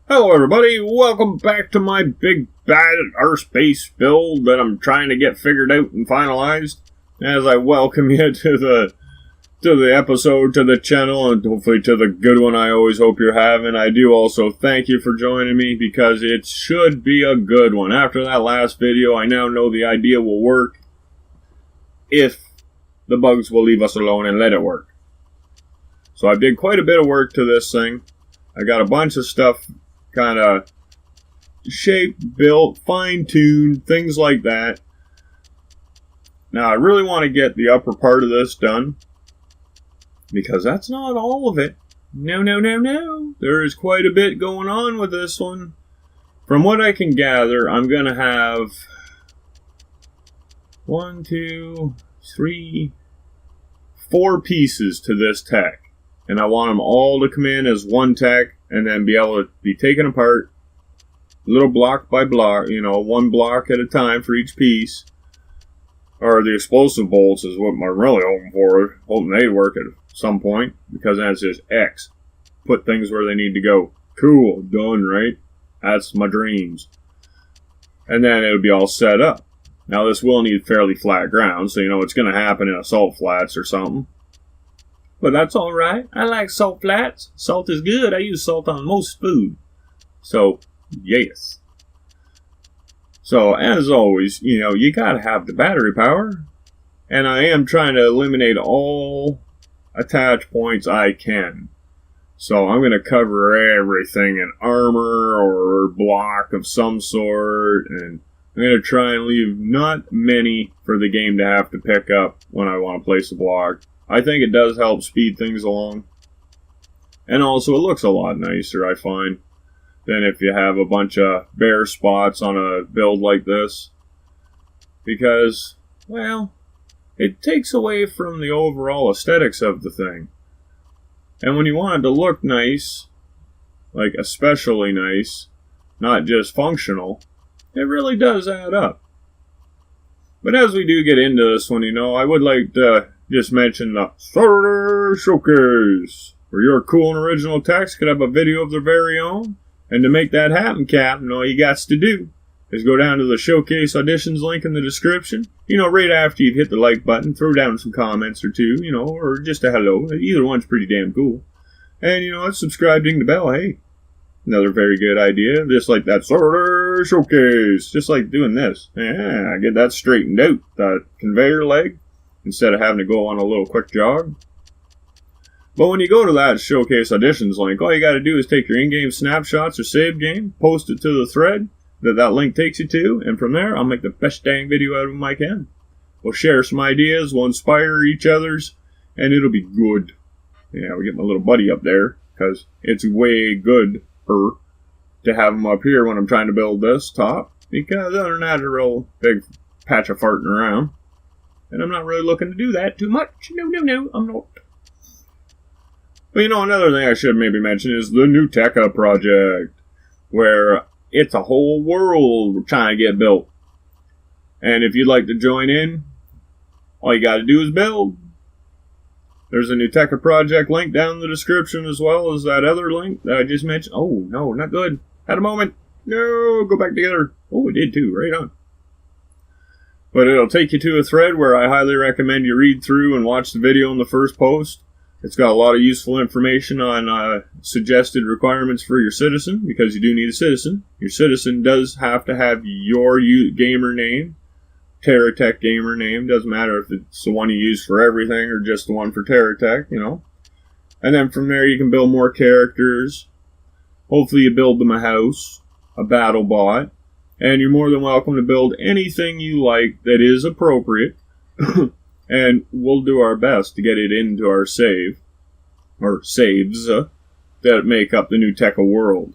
Hello everybody, welcome back to my big bad Earth-based build that I'm trying to get figured out and finalized. As I welcome you to the episode, to the channel, and hopefully to the good one I always hope you're having. I do also thank you for joining me because it should be a good one. After that last video, I now know the idea will work if the bugs will leave us alone and let it work. So I did quite a bit of work to this thing. I got a bunch of stuff kind of shaped, built, fine-tuned, things like that. Now I really want to get the upper part of this done because that's not all of it. No. There is quite a bit going on with this one. From what I can gather, I'm going to have 1, 2, 3, 4 pieces to this tech. And I want them all to come in as one tech and then be able to be taken apart little block by block, one block at a time for each piece. Or the explosive bolts is what I'm really hoping they work at some point, because then it's just X. Put things where they need to go. Cool, done, right? That's my dreams. And then it'll be all set up. Now this will need fairly flat ground, so it's going to happen in a salt flats or something. But that's alright. I like salt flats. Salt is good. I use salt on most food. So, yes. So, as always, you gotta have the battery power. And I am trying to eliminate all attach points I can. So, I'm going to cover everything in armor or block of some sort. And I'm going to try and leave not many for the game to have to pick up when I want to place a block. I think it does help speed things along. And also it looks a lot nicer, I find, than if you have a bunch of bare spots on a build like this. Because, well, it takes away from the overall aesthetics of the thing. And when you want it to look nice, like especially nice, not just functional, it really does add up. But as we do get into this one, I would like to just mention the Saturday Showcase, where your cool and original techs could have a video of their very own. And to make that happen, Captain, all you got to do is go down to the Showcase Auditions link in the description. Right after you've hit the like button, throw down some comments or two, or just a hello. Either one's pretty damn cool. And, subscribe, ding the bell, hey. Another very good idea, just like that Saturday Showcase. Just like doing this. Yeah, I get that straightened out, that conveyor leg, instead of having to go on a little quick jog. But when you go to that Showcase Auditions link, all you got to do is take your in-game snapshots or save game, post it to the thread that link takes you to, and from there, I'll make the best dang video out of them I can. We'll share some ideas, we'll inspire each other's, and it'll be good. Yeah, we get my little buddy up there, because it's way good to have him up here when I'm trying to build this top, because other than that, a real big patch of farting around. And I'm not really looking to do that too much. No, I'm not. But another thing I should maybe mention is the NeuTecha project, where it's a whole world we're trying to get built. And if you'd like to join in, all you got to do is build. There's a NeuTecha project link down in the description, as well as that other link that I just mentioned. Oh, no, not good. Had a moment. No, go back together. Oh, it did too. Right on. But it'll take you to a thread where I highly recommend you read through and watch the video in the first post. It's got a lot of useful information on suggested requirements for your citizen, because you do need a citizen. Your citizen does have to have your gamer name, Terra Tech gamer name. Doesn't matter if it's the one you use for everything or just the one for Terra Tech, And then from there you can build more characters. Hopefully you build them a house, a battle bot. And you're more than welcome to build anything you like that is appropriate. And we'll do our best to get it into our save, or saves, that make up the NeuTecha world.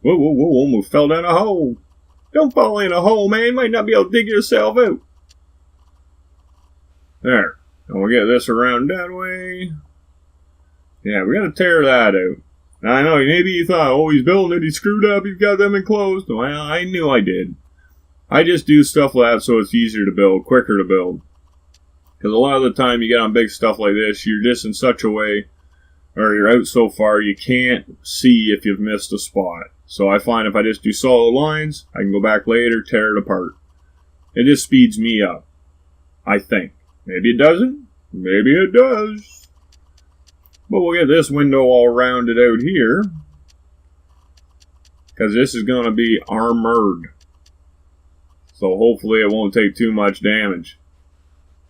Whoa, almost fell down a hole. Don't fall in a hole, man. Might not be able to dig yourself out. There. And we'll get this around that way. Yeah, we gotta tear that out. Now, I know, maybe you thought, oh, he's building it, he's screwed up, he's got them enclosed. Well, I knew I did. I just do stuff like that so it's easier to build, quicker to build. Because a lot of the time you get on big stuff like this, you're just in such a way, or you're out so far, you can't see if you've missed a spot. So I find if I just do solid lines, I can go back later, tear it apart. It just speeds me up, I think. Maybe it doesn't. Maybe it does. But we'll get this window all rounded out here, because this is going to be armored. So hopefully it won't take too much damage.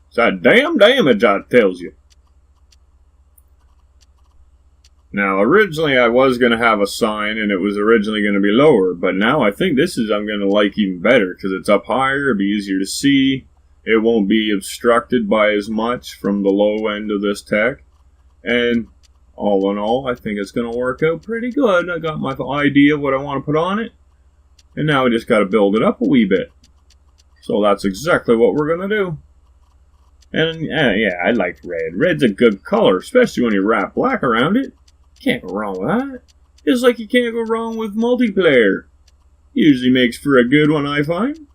It's that damn damage, I tells you. Now, originally I was going to have a sign, and it was originally going to be lower, but now I think this is I'm going to like even better, because it's up higher, it'll be easier to see. It won't be obstructed by as much from the low end of this tech. And all in all, I think it's going to work out pretty good. I got my idea of what I want to put on it, and now I just got to build it up a wee bit. So that's exactly what we're going to do. And yeah, I like red. Red's a good color, especially when you wrap black around it. Can't go wrong with that. Just like you can't go wrong with multiplayer. Usually makes for a good one, I find.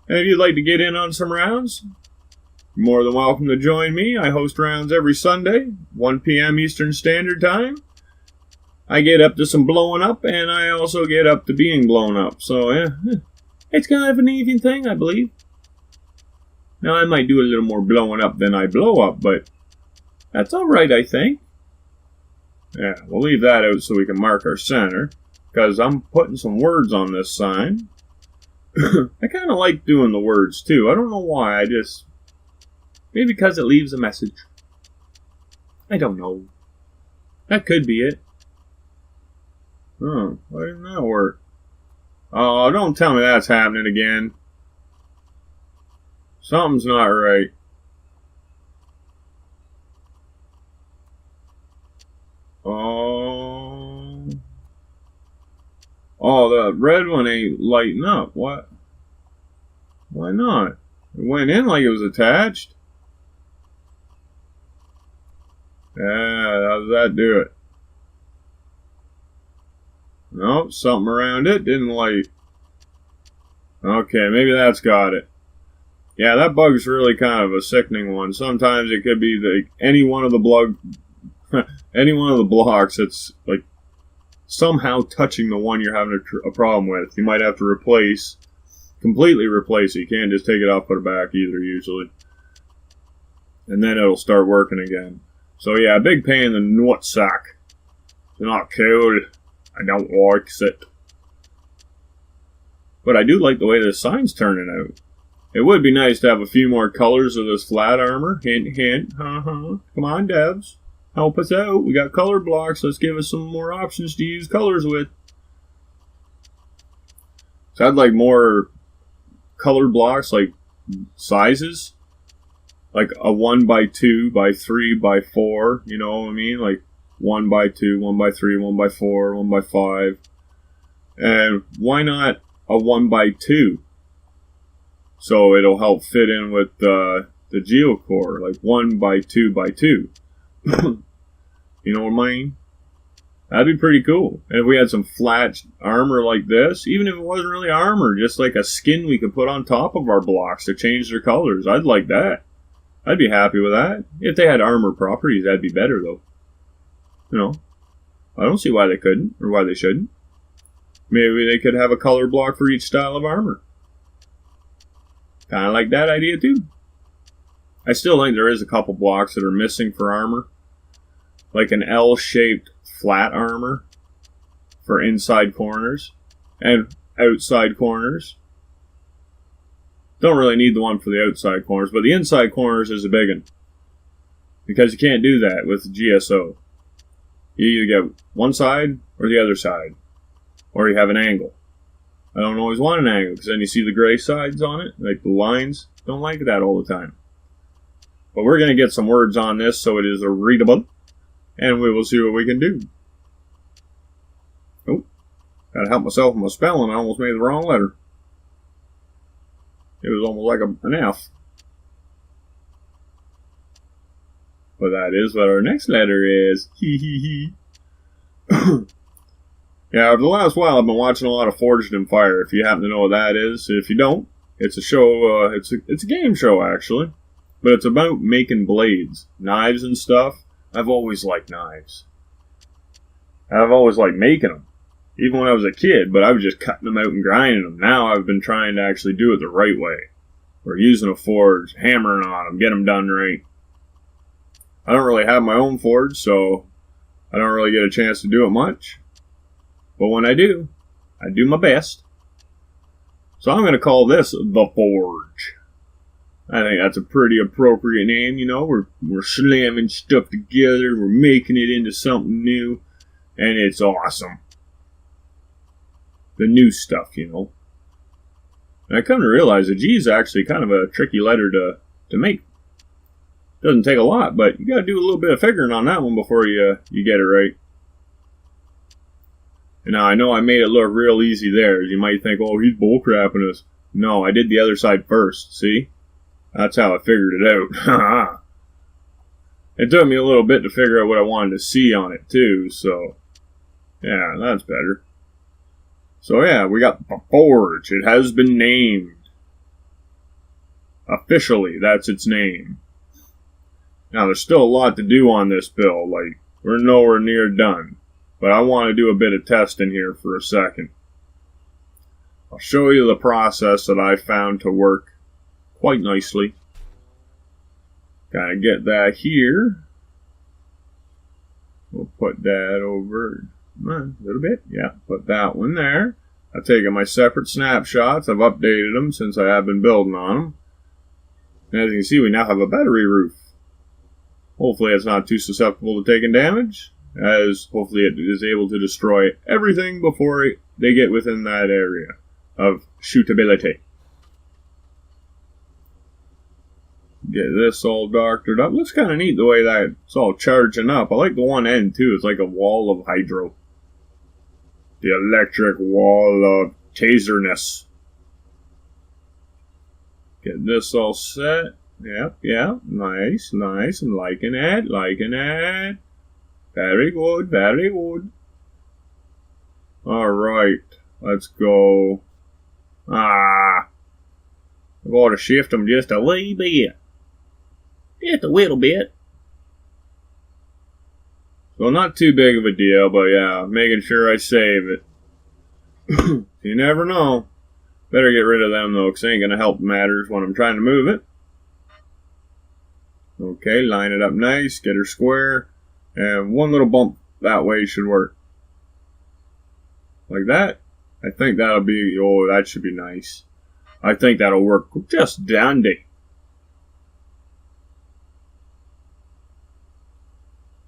And if you'd like to get in on some rounds, you're more than welcome to join me. I host rounds every Sunday, 1 p.m. Eastern Standard Time. I get up to some blowing up, and I also get up to being blown up. So, yeah, it's kind of an even thing, I believe. Now, I might do a little more blowing up than I blow up, but that's alright, I think. Yeah, we'll leave that out so we can mark our center, because I'm putting some words on this sign. I kind of like doing the words, too. I don't know why, maybe because it leaves a message. I don't know. That could be it. Oh, why didn't that work? Oh, don't tell me that's happening again. Something's not right. Oh, the red one ain't lighting up. What? Why not? It went in like it was attached. Yeah, how does that do it? Nope, something around it didn't light. Okay, maybe that's got it. Yeah, that bug's really kind of a sickening one. Sometimes it could be any one of the blocks that's like somehow touching the one you're having a problem with. You might have to completely replace it. You can't just take it off, put it back either, usually. And then it'll start working again. So yeah, big pain in the nutsack. It's not cool. I don't like it. But I do like the way this sign's turning out. It would be nice to have a few more colors of this flat armor. Hint, hint. Come on, devs. Help us out. We got color blocks. Let's give us some more options to use colors with. So I'd like more color blocks, like sizes. Like a 1x2 by 3 by 4. You know what I mean? Like 1x2, 1x3, 1x4, 1x5. And why not a 1x2? So it'll help fit in with the geocore, like 1x2x2. You know what I mean? That'd be pretty cool. And if we had some flat armor like this, even if it wasn't really armor, just like a skin we could put on top of our blocks to change their colors, I'd like that. I'd be happy with that. If they had armor properties, that'd be better, though. You know, I don't see why they couldn't, or why they shouldn't. Maybe they could have a color block for each style of armor. Kind of like that idea, too. I still think there is a couple blocks that are missing for armor. Like an L-shaped flat armor for inside corners and outside corners. Don't really need the one for the outside corners, but the inside corners is a big one. Because you can't do that with GSO. You either get one side or the other side. Or you have an angle. I don't always want an angle, because then you see the gray sides on it, like the lines. Don't like that all the time. But we're going to get some words on this so it is readable. And we will see what we can do. Oh, gotta help myself with my spelling. I almost made the wrong letter. It was almost like an F. But that is what our next letter is. Hee hee hee. Yeah, over the last while I've been watching a lot of Forged in Fire, if you happen to know what that is. If you don't, it's a show, it's a game show actually. But it's about making blades, knives and stuff. I've always liked knives. I've always liked making them. even when I was a kid, but I was just cutting them out and grinding them. Now I've been trying to actually do it the right way. We're using a forge, hammering on them, get them done right. I don't really have my own forge, so I don't really get a chance to do it much. But when I do my best. So I'm going to call this the Forge. I think that's a pretty appropriate name, you know. We're slamming stuff together, we're making it into something new, and it's awesome. The new stuff, you know. And I come to realize that G is actually kind of a tricky letter to make. Doesn't take a lot, but you got to do a little bit of figuring on that one before you get it right. And now I know I made it look real easy there. You might think, oh, he's bullcrapping us. No, I did the other side first. See? That's how I figured it out. It took me a little bit to figure out what I wanted to see on it too, so yeah, that's better. So yeah, we got the Forge. It has been named. Officially, that's its name. Now, there's still a lot to do on this build. Like, we're nowhere near done. But I want to do a bit of testing here for a second. I'll show you the process that I found to work quite nicely. Kind of get that here. We'll put that over a little bit. Yeah, put that one there. I've taken my separate snapshots. I've updated them since I have been building on them. And as you can see, we now have a battery roof. Hopefully it's not too susceptible to taking damage, as hopefully it is able to destroy everything before they get within that area of shootability. Get this all doctored up. Looks kind of neat the way that it's all charging up. I like the one end too. It's like a wall of hydro. The electric wall of taserness. Get this all set. Yep, nice. I'm liking it. Very good. Alright, let's go. I've got to shift them just a wee bit. Just a little bit. So not too big of a deal, but yeah, making sure I save it. You never know. Better get rid of them though, because they ain't going to help matters when I'm trying to move it. Okay, line it up nice, get her square, and one little bump that way should work. Like that. I think that'll be, oh, that should be nice. I think that'll work just dandy.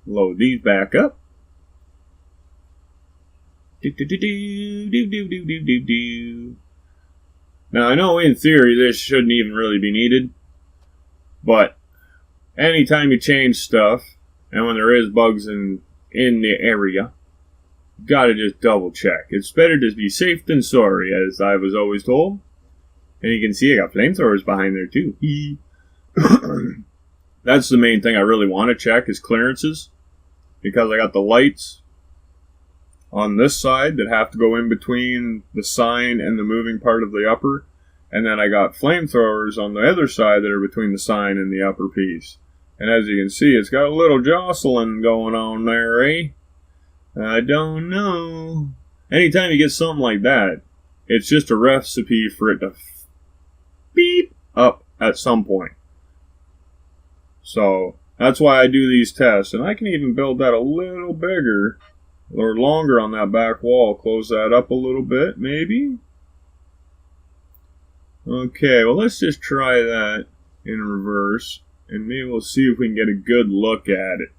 Load these back up. Now, I know in theory this shouldn't even really be needed, but anytime you change stuff, and when there is bugs in the area, you gotta just double check. It's better to be safe than sorry, as I was always told. And you can see I got flamethrowers behind there too. That's the main thing I really want to check is clearances, because I got the lights on this side that have to go in between the sign and the moving part of the upper, and then I got flamethrowers on the other side that are between the sign and the upper piece. And as you can see, it's got a little jostling going on there, eh? I don't know. Anytime you get something like that, it's just a recipe for it to beep up at some point. So that's why I do these tests. And I can even build that a little bigger or longer on that back wall. Close that up a little bit, maybe. Okay, well, let's just try that in reverse. And maybe we'll see if we can get a good look at it.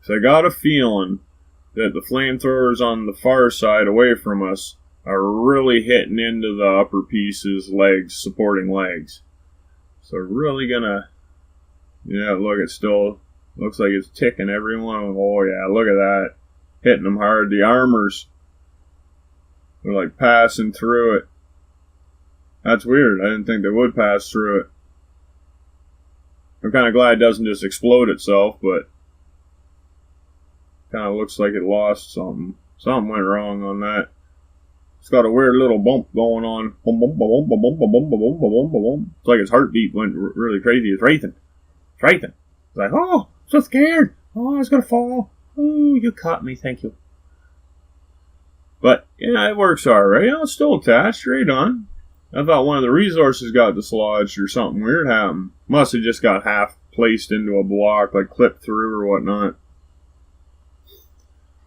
So I got a feeling that the flamethrowers on the far side away from us are really hitting into the upper pieces, legs, supporting legs. So really gonna, yeah, look, it still looks like it's ticking every one of them. Oh yeah, look at that. Hitting them hard. The armors are like passing through it. That's weird. I didn't think they would pass through it. I'm kind of glad it doesn't just explode itself, but kind of looks like it lost something. Something went wrong on that. It's got a weird little bump going on. Boom, boom, boom, boom, boom, boom, boom, boom, boom, boom, boom. It's like its heartbeat went really crazy. It's wraithing. It's wraithing. It's like, oh, I'm so scared. Oh, I was going to fall. Oh, you caught me. Thank you. But yeah, it works alright. It's still attached, right on. I thought one of the resources got dislodged or something weird happened. Must have just got half placed into a block, like clipped through or whatnot.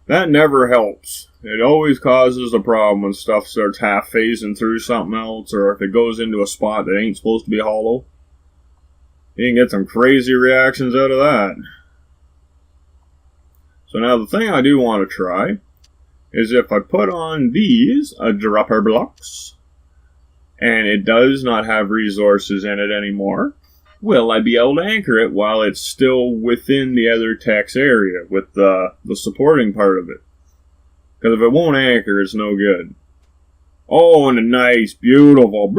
That never helps. It always causes a problem when stuff starts half phasing through something else, or if it goes into a spot that ain't supposed to be hollow. You can get some crazy reactions out of that. So now the thing I do want to try is if I put on these dropper blocks, and it does not have resources in it anymore, will I be able to anchor it while it's still within the other tech's area with the supporting part of it? Because if it won't anchor, it's no good. Oh, and a nice, beautiful.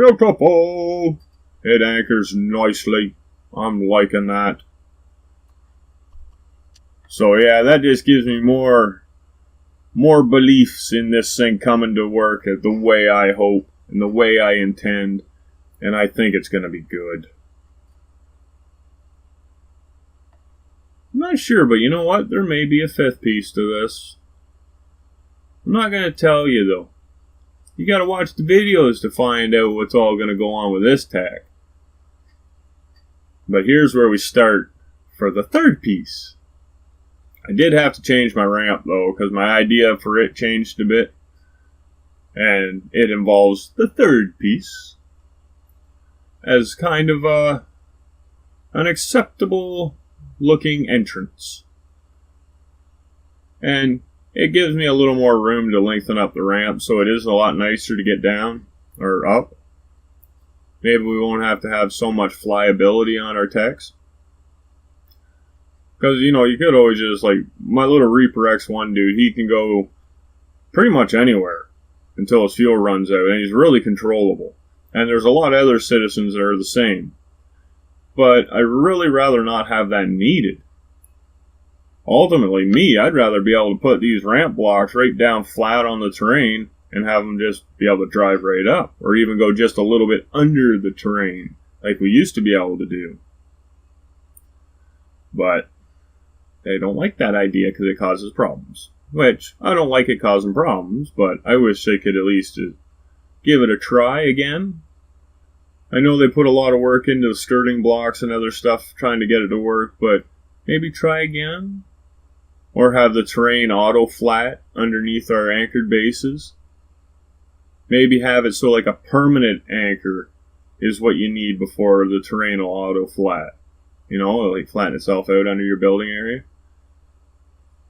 It anchors nicely. I'm liking that. So yeah, that just gives me more beliefs in this thing coming to work the way I hope and the way I intend, and I think it's going to be good. I'm not sure, but you know what? There may be a fifth piece to this. I'm not going to tell you, though. You got to watch the videos to find out what's all going to go on with this tech. But here's where we start for the third piece. I did have to change my ramp, though, because my idea for it changed a bit. And it involves the third piece as kind of an acceptable looking entrance. And it gives me a little more room to lengthen up the ramp, so it is a lot nicer to get down or up. Maybe we won't have to have so much flyability on our techs. Because, you know, you could always just, like, my little Reaper X1 dude, he can go pretty much anywhere until his fuel runs out, and he's really controllable. And there's a lot of other citizens that are the same. But I'd really rather not have that needed. Ultimately, I'd rather be able to put these ramp blocks right down flat on the terrain and have them just be able to drive right up, or even go just a little bit under the terrain, like we used to be able to do. But they don't like that idea because it causes problems. Which, I don't like it causing problems, but I wish they could at least give it a try again. I know they put a lot of work into the skirting blocks and other stuff trying to get it to work, but maybe try again? Or have the terrain auto flat underneath our anchored bases? Maybe have it so like a permanent anchor is what you need before the terrain will auto flat. You know, like flatten itself out under your building area.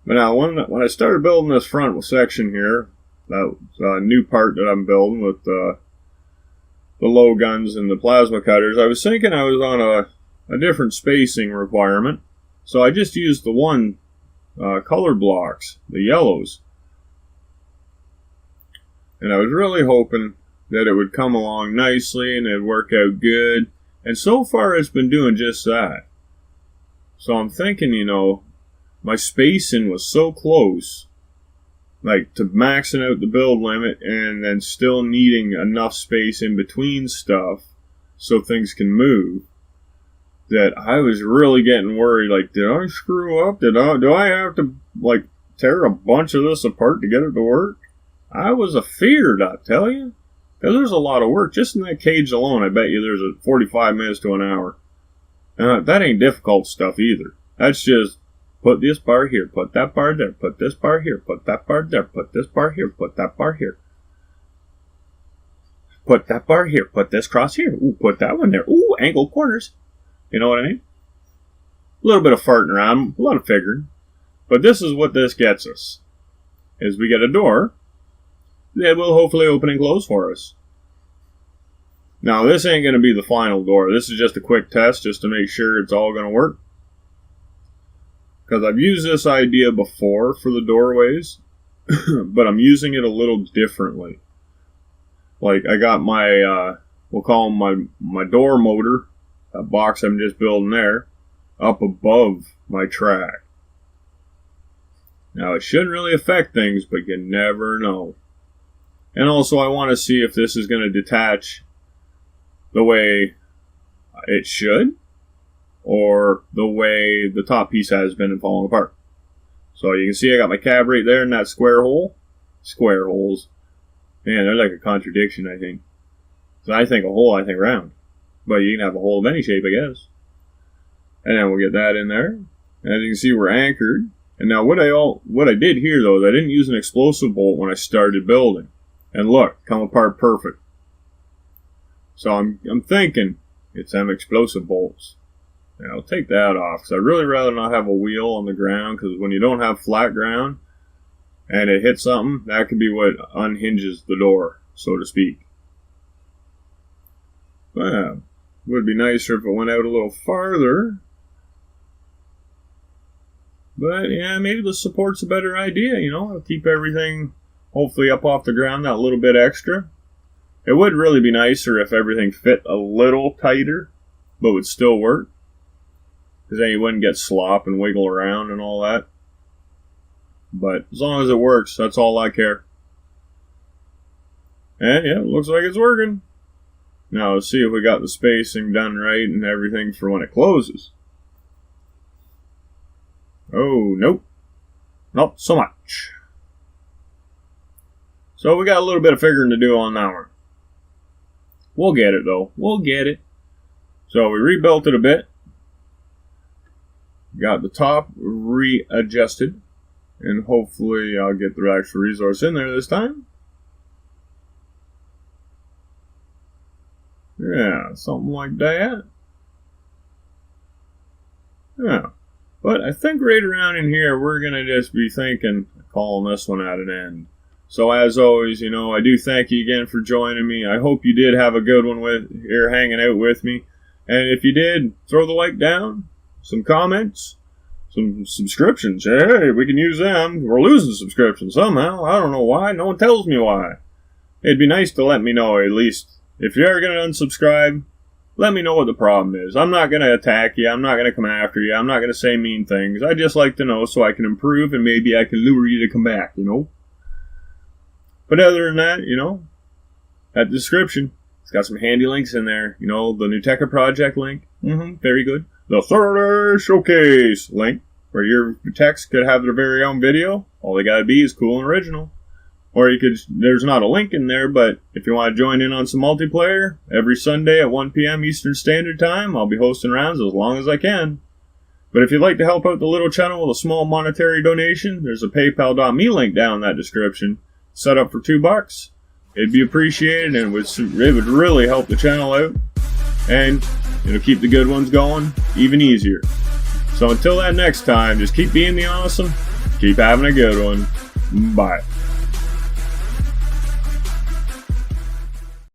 But now, when I started building this front section here, that new part that I'm building with the low guns and the plasma cutters, I was thinking I was on a different spacing requirement. So I just used the one color blocks, the yellows. And I was really hoping that it would come along nicely and it'd work out good. And so far it's been doing just that. So I'm thinking, you know, my spacing was so close, like to maxing out the build limit and then still needing enough space in between stuff so things can move, that I was really getting worried, like, did I screw up? Do I have to, like, tear a bunch of this apart to get it to work? I was afeared, I tell you. Because there's a lot of work. Just in that cage alone, I bet you there's 45 minutes to an hour. And that ain't difficult stuff either. That's just put this bar here, put that bar there, put this bar here, put that bar there, put this bar here, put that bar here. Put that bar here, put this cross here. Ooh, put that one there. Ooh, angled corners. You know what I mean? A little bit of farting around, a lot of figuring. But this is what this gets us. Is we get a door that will hopefully open and close for us. Now, this ain't going to be the final door. This is just a quick test just to make sure it's all going to work. Because I've used this idea before for the doorways, but I'm using it a little differently. Like, I got my, we'll call them my door motor, that box I'm just building there, up above my track. Now, it shouldn't really affect things, but you never know. And also, I want to see if this is going to detach the way it should, or the way the top piece has been and falling apart. So you can see I got my cab right there in that square hole. square holes. Man, they're like a contradiction, I think. So I think a hole, I think round. But you can have a hole of any shape, I guess. And then we'll get that in there. And as you can see, we're anchored. And now what I did here, though, is I didn't use an explosive bolt when I started building. And look, come apart perfect. So I'm thinking it's them explosive bolts. And I'll take that off, because I'd really rather not have a wheel on the ground, because when you don't have flat ground and it hits something, that could be what unhinges the door, so to speak. Well, it would be nicer if it went out a little farther. But yeah, maybe the support's a better idea, you know. It'll keep everything hopefully up off the ground that little bit extra. It would really be nicer if everything fit a little tighter, but would still work. Because then you wouldn't get slop and wiggle around and all that. But as long as it works, that's all I care. And yeah, it looks like it's working. Now let's see if we got the spacing done right and everything for when it closes. Oh, nope. Not so much. So we got a little bit of figuring to do on that one. We'll get it, though. We'll get it. So we rebuilt it a bit. Got the top readjusted. And hopefully I'll get the extra resource in there this time. Yeah, something like that. Yeah. But I think right around in here, we're going to just be thinking, calling this one at an end. So as always, you know, I do thank you again for joining me. I hope you did have a good one here hanging out with me. And if you did, throw the like down, some comments, some subscriptions. Hey, we can use them. We're losing subscriptions somehow. I don't know why. No one tells me why. It'd be nice to let me know at least. If you're ever going to unsubscribe, let me know what the problem is. I'm not going to attack you. I'm not going to come after you. I'm not going to say mean things. I just like to know so I can improve and maybe I can lure you to come back, you know. But other than that, you know, that description, it's got some handy links in there. You know, the NeuTecha project link. Very good. The TerraTech showcase link, where your techs could have their very own video. All they got to be is cool and original. Or you could, there's not a link in there, but if you want to join in on some multiplayer, every Sunday at 1 p.m. Eastern Standard Time, I'll be hosting rounds as long as I can. But if you'd like to help out the little channel with a small monetary donation, there's a paypal.me link down in that description. Set up for $2. It'd be appreciated, and it would really help the channel out. And it'll keep the good ones going even easier. So until that next time, just keep being the awesome, keep having a good one. Bye.